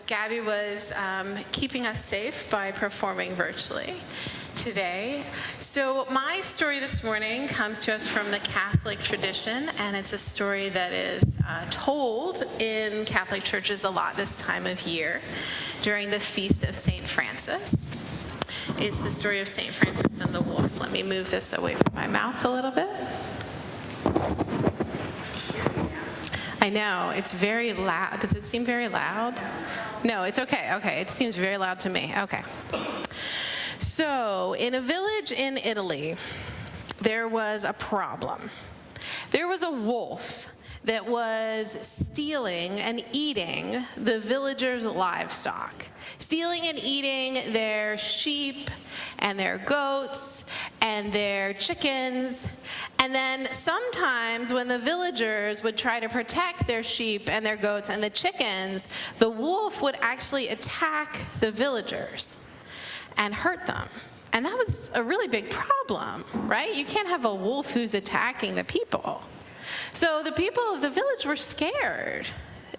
Gabby was keeping us safe by performing virtually today. So my story this morning comes to us from the Catholic tradition, and it's a story that is told in Catholic churches a lot this time of year during the feast of St. Francis. It's the story of St. Francis and the wolf. Let me move this away from my mouth a little bit. I know, it's very loud. Does it seem very loud? No, it's okay. Okay, it seems very loud to me. Okay. So, in a village in Italy, there was a problem. There was a wolf that was stealing and eating the villagers' livestock, stealing and eating their sheep and their goats and their chickens. And then sometimes when the villagers would try to protect their sheep and their goats and the chickens, the wolf would actually attack the villagers and hurt them. And that was a really big problem, right? You can't have a wolf who's attacking the people. So the people of the village were scared,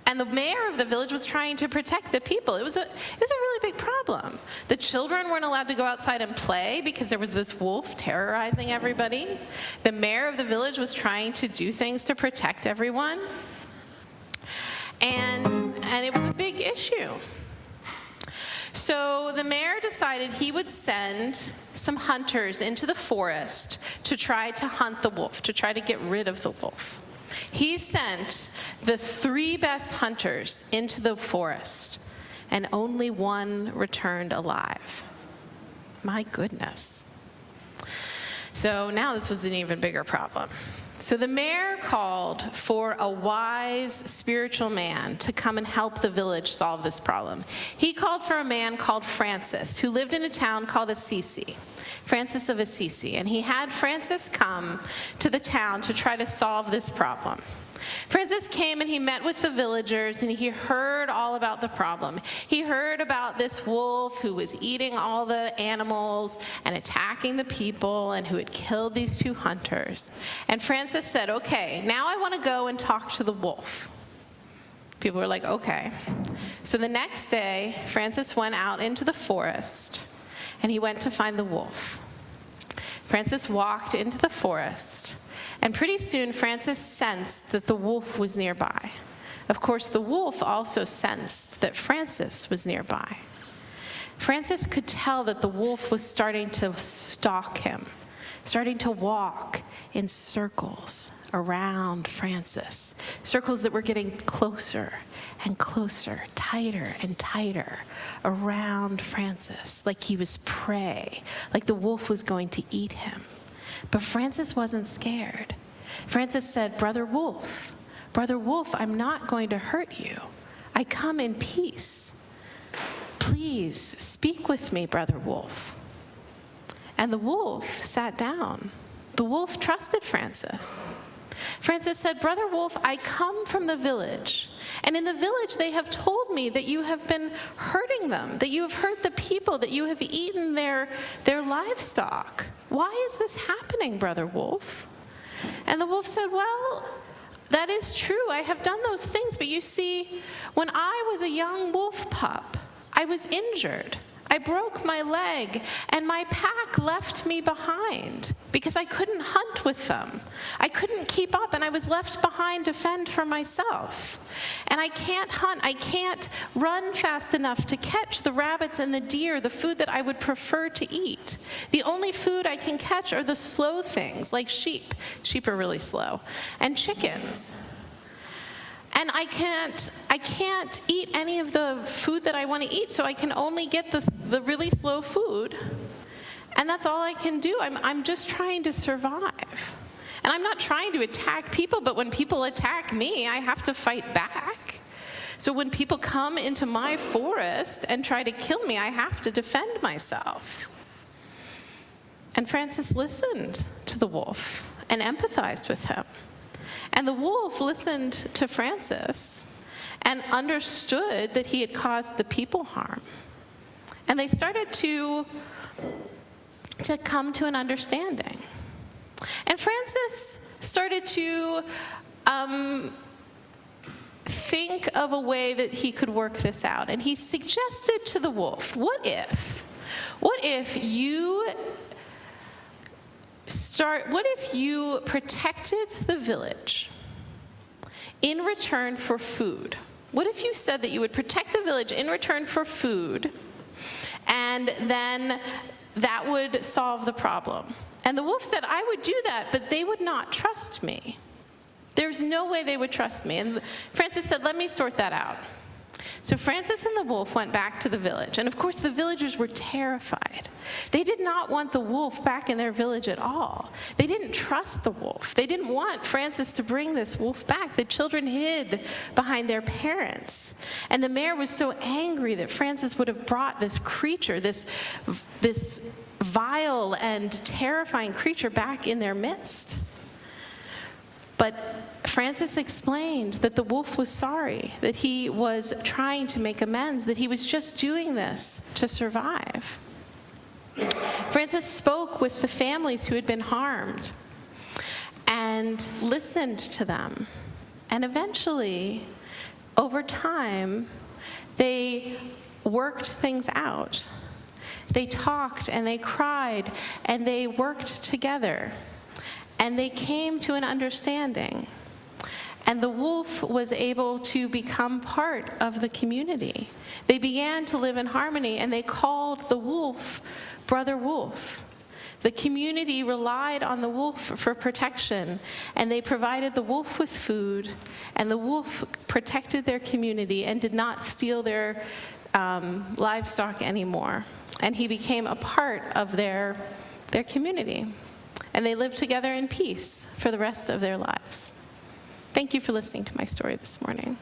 and the mayor of the village was trying to protect the people. It was a really big problem. The children weren't allowed to go outside and play because there was this wolf terrorizing everybody. The mayor of the village was trying to do things to protect everyone, and it was a big issue. So the mayor decided he would send some hunters into the forest to try to hunt the wolf, to try to get rid of the wolf. He sent the 3 best hunters into the forest, and only one returned alive. My goodness. So now this was an even bigger problem. So the mayor called for a wise spiritual man to come and help the village solve this problem. He called for a man called Francis, who lived in a town called Assisi, Francis of Assisi, and he had Francis come to the town to try to solve this problem. Francis came and he met with the villagers, and he heard all about the problem. He heard about this wolf who was eating all the animals and attacking the people and who had killed these 2 hunters. And Francis said, okay, now I want to go and talk to the wolf. People were like, okay. So the next day, Francis went out into the forest and he went to find the wolf. Francis walked into the forest, and pretty soon Francis sensed that the wolf was nearby. Of course, the wolf also sensed that Francis was nearby. Francis could tell that the wolf was starting to stalk him, starting to walk in circles around Francis, circles that were getting closer and closer, tighter and tighter around Francis, like he was prey, like the wolf was going to eat him. But Francis wasn't scared. Francis said, Brother Wolf, I'm not going to hurt you. I come in peace. Please speak with me, Brother Wolf. And the wolf sat down. The wolf trusted Francis. Francis said, Brother Wolf, I come from the village, and in the village they have told me that you have been hurting them, that you have hurt the people, that you have eaten their livestock. Why is this happening, Brother Wolf? And the wolf said, well, that is true. I have done those things, but you see, when I was a young wolf pup, I was injured. I broke my leg, and my pack left me behind because I couldn't hunt with them. I couldn't keep up, and I was left behind to fend for myself. And I can't hunt. I can't run fast enough to catch the rabbits and the deer, the food that I would prefer to eat. The only food I can catch are the slow things, like sheep. Sheep are really slow. And chickens. And I can't eat any of the food that I want to eat, so I can only get the really slow food. And that's all I can do. I'm just trying to survive. And I'm not trying to attack people, but when people attack me, I have to fight back. So when people come into my forest and try to kill me, I have to defend myself. And Francis listened to the wolf and empathized with him. And the wolf listened to Francis and understood that he had caused the people harm. And they started to come to an understanding. And Francis started to think of a way that he could work this out. And he suggested to the wolf, what if you protected the village in return for food? What if you said that you would protect the village in return for food, and then that would solve the problem? And the wolf said, I would do that, but they would not trust me. There's no way they would trust me. And Francis said, let me sort that out. So Francis and the wolf went back to the village. And of course, the villagers were terrified. They did not want the wolf back in their village at all. They didn't trust the wolf. They didn't want Francis to bring this wolf back. The children hid behind their parents. And the mayor was so angry that Francis would have brought this creature, this vile and terrifying creature, back in their midst. But Francis explained that the wolf was sorry, that he was trying to make amends, that he was just doing this to survive. Francis spoke with the families who had been harmed and listened to them. And eventually, over time, they worked things out. They talked and they cried and they worked together. And they came to an understanding. And the wolf was able to become part of the community. They began to live in harmony, and they called the wolf Brother Wolf. The community relied on the wolf for protection, and they provided the wolf with food, and the wolf protected their community and did not steal their livestock anymore. And he became a part of their community. And they lived together in peace for the rest of their lives. Thank you for listening to my story this morning.